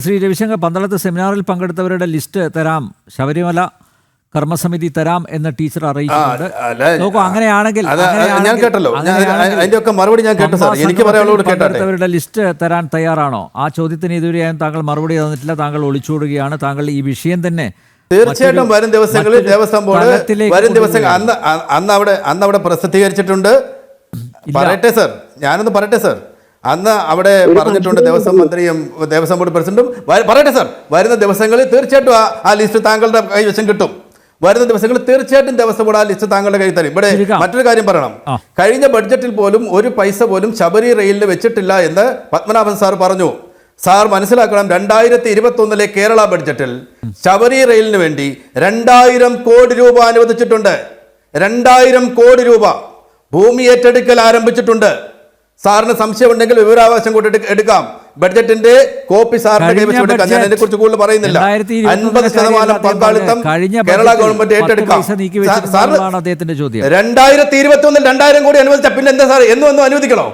ശ്രീ രവിശങ്കർ, പന്തളത്ത് സെമിനാറിൽ പങ്കെടുത്തവരുടെ ലിസ്റ്റ് തരാം, ശബരിമല കർമ്മസമിതി തരാം എന്ന് ടീച്ചർ അറിയിച്ചിട്ടുണ്ട്. നോക്കൂ, അങ്ങനെയാണെങ്കിൽ ഞാൻ കേട്ടല്ലോ, അതിന്റെയൊക്കെ മറുപടി ഞാൻ കേട്ടു സാർ. എനിക്ക് പങ്കെടുത്തവരുടെ ലിസ്റ്റ് തരാൻ തയ്യാറാണോ? ആ ചോദ്യത്തിന് ഇതുവരെയായും താങ്കൾ മറുപടി തന്നിട്ടില്ല. താങ്കൾ ഒളിച്ചോടുകയാണ്. താങ്കൾ ഈ വിഷയം തന്നെ തീർച്ചയായിട്ടും വരും ദിവസങ്ങളിൽ ദേവസ്വം ബോർഡ് വരും ദിവസങ്ങൾ അന്ന് അവിടെ പ്രസിദ്ധീകരിച്ചിട്ടുണ്ട്. പറയട്ടെ സാർ, ഞാനൊന്ന് പറയട്ടെ സാർ. അന്ന് അവിടെ പറഞ്ഞിട്ടുണ്ട്, ദേവസ്വം മന്ത്രിയും ദേവസ്വം ബോർഡ് പ്രസിഡന്റും. പറയട്ടെ സാർ, വരുന്ന ദിവസങ്ങളിൽ തീർച്ചയായിട്ടും ആ ലിസ്റ്റ് താങ്കളുടെ കൈവശം കിട്ടും. വരുന്ന ദിവസങ്ങളിൽ തീർച്ചയായിട്ടും ദേവസ്വം ബോർഡ് ആ ലിസ്റ്റ് താങ്കളുടെ കയ്യിൽ തരും. ഇവിടെ മറ്റൊരു കാര്യം പറയണം, കഴിഞ്ഞ ബഡ്ജറ്റിൽ പോലും ഒരു പൈസ പോലും ശബരി റെയിലിന് വെച്ചിട്ടില്ല എന്ന് പത്മനാഭൻ സാർ പറഞ്ഞു. സാർ മനസ്സിലാക്കണം, 2021 കേരള ബഡ്ജറ്റിൽ ശബരി റെയിലിന് വേണ്ടി 2000 കോടി രൂപ അനുവദിച്ചിട്ടുണ്ട്. 2000 കോടി രൂപ ഭൂമി ഏറ്റെടുക്കൽ ആരംഭിച്ചിട്ടുണ്ട്. സാറിന് സംശയമുണ്ടെങ്കിൽ വിവരാവകാശം കൊണ്ട് എടുക്കാം. ബഡ്ജറ്റിന്റെ കോപ്പി സാറിന്റെ കൈവശം എടുക്കാം. ഞാൻ അതിനെ കുറിച്ച് കൂടുതൽ പറയുന്നില്ല. 50% പങ്കാളിത്തം കേരള ഗവൺമെന്റ് ഏറ്റെടുക്കാം. 2021 2000 കോടി അനുവദിച്ച പിന്നെ എന്താ സാർ, എന്നും അനുവദിക്കണോ?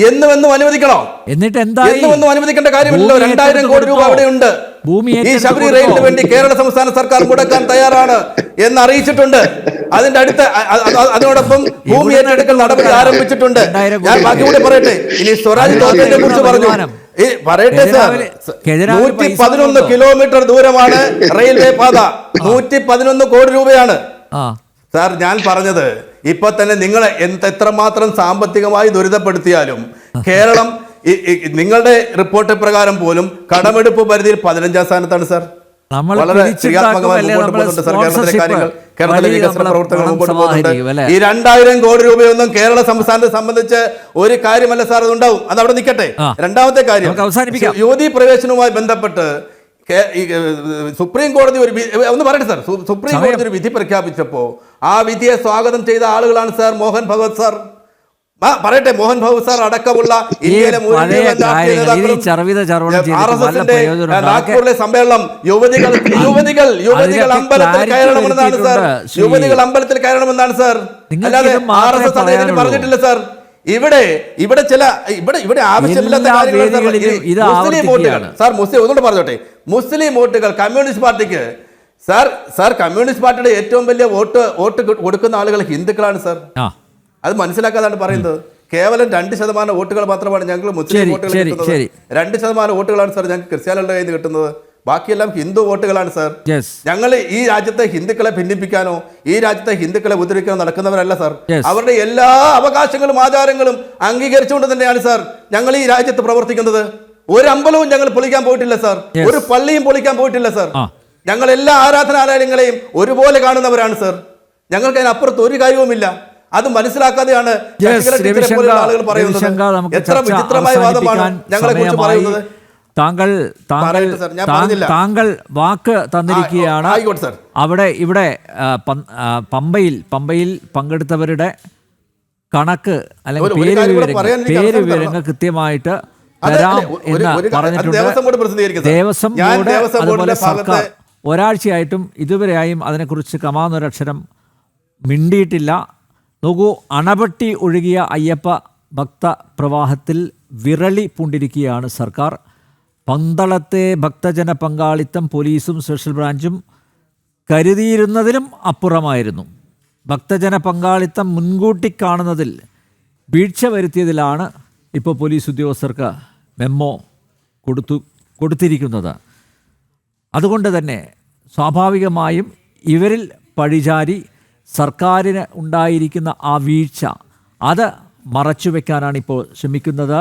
എന്നും അനുവദിക്കണോ? എന്നിട്ട് എന്നും അനുവദിക്കേണ്ട കാര്യമില്ലല്ലോ. 2000 കോടി രൂപ അവിടെയുണ്ട്. ഈ ശബരി റെയിലിന് വേണ്ടി കേരള സംസ്ഥാന സർക്കാർ മുടക്കാൻ തയ്യാറാണ് എന്ന് അറിയിച്ചിട്ടുണ്ട്. അതിനോടൊപ്പം ഭൂമി ഏറ്റെടുക്കൽ നടപടി ആരംഭിച്ചിട്ടുണ്ട്. ഞാൻ ബാക്കി കൂടെ പറയട്ടെ. ഇനി സ്വരാജ് തോറ്റതിനെ കുറിച്ച് പറഞ്ഞു പറയട്ടെ സാർ. 111 കിലോമീറ്റർ ദൂരമാണ് റെയിൽവേ പാത. 111 കോടി രൂപയാണ് സാർ. ഞാൻ പറഞ്ഞത്, ഇപ്പൊ തന്നെ നിങ്ങൾ എത്രമാത്രം സാമ്പത്തികമായി ദുരിതപ്പെടുത്തിയാലും കേരളം നിങ്ങളുടെ റിപ്പോർട്ട് പ്രകാരം പോലും കടമെടുപ്പ് പരിധിയിൽ 15ാം സ്ഥാനത്താണ് സാർ. വളരെ ക്രിയാത്മകമായി മുമ്പോട്ട് പോകുന്നുണ്ട് സാർ. കേരളത്തിലെ കാര്യങ്ങൾ, കേരളത്തിലെ വികസന പ്രവർത്തനങ്ങൾ മുമ്പോട്ട് പോകുന്നുണ്ട്. ഈ 2000 കോടി രൂപയൊന്നും കേരള സംസ്ഥാനത്തെ സംബന്ധിച്ച് ഒരു കാര്യമല്ല സാർ. അതുണ്ടാവും, അത് അവിടെ നിൽക്കട്ടെ. രണ്ടാമത്തെ കാര്യം, യുവതീ പ്രവേശനവുമായി ബന്ധപ്പെട്ട് സുപ്രീം കോടതി ഒന്ന് പറയട്ടെ സാർ. സുപ്രീം കോടതി ഒരു വിധി പ്രഖ്യാപിച്ചപ്പോ ആ വിധിയെ സ്വാഗതം ചെയ്ത ആളുകളാണ് സാർ മോഹൻ ഭഗവത് സാർ. പറയട്ടെ, മോഹൻ ഭഗവത് സാർ അടക്കമുള്ള ഇന്ത്യയിലെ നാഗ്പൂരിലെ സമ്മേളനം യുവതികൾ അമ്പലത്തിൽ കയറണമെന്നാണ് സാർ. യുവതികൾ അമ്പലത്തിൽ കയറണമെന്നാണ് സാർ. അല്ലാതെ RSS അതിന് പറഞ്ഞിട്ടില്ല സാർ. ഇവിടെ ആവശ്യമില്ലാത്ത കാര്യങ്ങൾ മുസ്ലിം വോട്ടുകൾ സാർ. ഒന്നുകൂടെ പറഞ്ഞോട്ടെ, മുസ്ലിം വോട്ടുകൾ കമ്മ്യൂണിസ്റ്റ് പാർട്ടിക്ക് സാർ കമ്മ്യൂണിസ്റ്റ് പാർട്ടിയുടെ ഏറ്റവും വലിയ വോട്ട് കൊടുക്കുന്ന ആളുകൾ ഹിന്ദുക്കളാണ് സാർ. അത് മനസ്സിലാക്കാതാണ് പറയുന്നത്. കേവലം 2% വോട്ടുകൾ മാത്രമാണ് ഞങ്ങൾ മുസ്ലിം വോട്ടുകൾ കിട്ടുന്നത്. 2% വോട്ടുകളാണ് സാർ ഞങ്ങൾക്ക് ക്രിസ്ത്യാനികളുടെ കയ്യിൽ നിന്ന് കിട്ടുന്നത്. ബാക്കിയെല്ലാം ഹിന്ദു വോട്ടുകളാണ് സാർ. ഞങ്ങൾ ഈ രാജ്യത്തെ ഹിന്ദുക്കളെ ഭിന്നിപ്പിക്കാനോ ഈ രാജ്യത്തെ ഹിന്ദുക്കളെ ഉദ്ധരിക്കാനോ നടക്കുന്നവരല്ല സാർ. അവരുടെ എല്ലാ അവകാശങ്ങളും ആചാരങ്ങളും അംഗീകരിച്ചുകൊണ്ട് തന്നെയാണ് സാർ ഞങ്ങൾ ഈ രാജ്യത്ത് പ്രവർത്തിക്കുന്നത്. ഒരു അമ്പലവും ഞങ്ങൾ പൊളിക്കാൻ പോയിട്ടില്ല സാർ. ഒരു പള്ളിയും പൊളിക്കാൻ പോയിട്ടില്ല സാർ. ഞങ്ങൾ എല്ലാ ആരാധനാലയങ്ങളെയും ഒരുപോലെ കാണുന്നവരാണ് സാർ. ഞങ്ങൾക്ക് അതിനപ്പുറത്ത് ഒരു കാര്യവുമില്ല. അത് മനസ്സിലാക്കാതെയാണ് ആളുകൾ പറയുന്നത്. എത്ര വിചിത്രമായ വാദമാണ് ഞങ്ങളെ കുറിച്ച് പറയുന്നത്. താങ്കൾ വാക്ക് തന്നിരിക്കുകയാണ്. ഇവിടെ പമ്പയിൽ പങ്കെടുത്തവരുടെ കണക്ക് അല്ലെങ്കിൽ പേര് വിവരങ്ങൾ കൃത്യമായിട്ട് തരാം എന്ന് പറഞ്ഞിട്ടുണ്ട് ദേവസ്വം ബോർഡ്. അതുപോലെ സർക്കാർ ഒരാഴ്ചയായിട്ടും ഇതുവരെയായും അതിനെക്കുറിച്ച് കമാന്നൊരക്ഷരം മിണ്ടിയിട്ടില്ല. നോക്കൂ, അണപൊട്ടി ഒഴുകിയ അയ്യപ്പ ഭക്ത പ്രവാഹത്തിൽ വിരളി പൂണ്ടിരിക്കുകയാണ് സർക്കാർ. പന്തളത്തെ ഭക്തജന പങ്കാളിത്തം പോലീസും സ്പെഷ്യൽ ബ്രാഞ്ചും കരുതിയിരുന്നതിലും അപ്പുറമായിരുന്നു. ഭക്തജന പങ്കാളിത്തം മുൻകൂട്ടി കാണുന്നതിൽ വീഴ്ച വരുത്തിയതിലാണ് ഇപ്പോൾ പോലീസ് ഉദ്യോഗസ്ഥർക്ക് മെമ്മോ കൊടുത്തിരിക്കുന്നത്. അതുകൊണ്ട് തന്നെ സ്വാഭാവികമായും ഇവരിൽ പഴിചാരി സർക്കാരിന് ഉണ്ടായിരിക്കുന്ന ആ വീഴ്ച അത് മറച്ചുവെക്കാനാണ് ഇപ്പോൾ ശ്രമിക്കുന്നത്.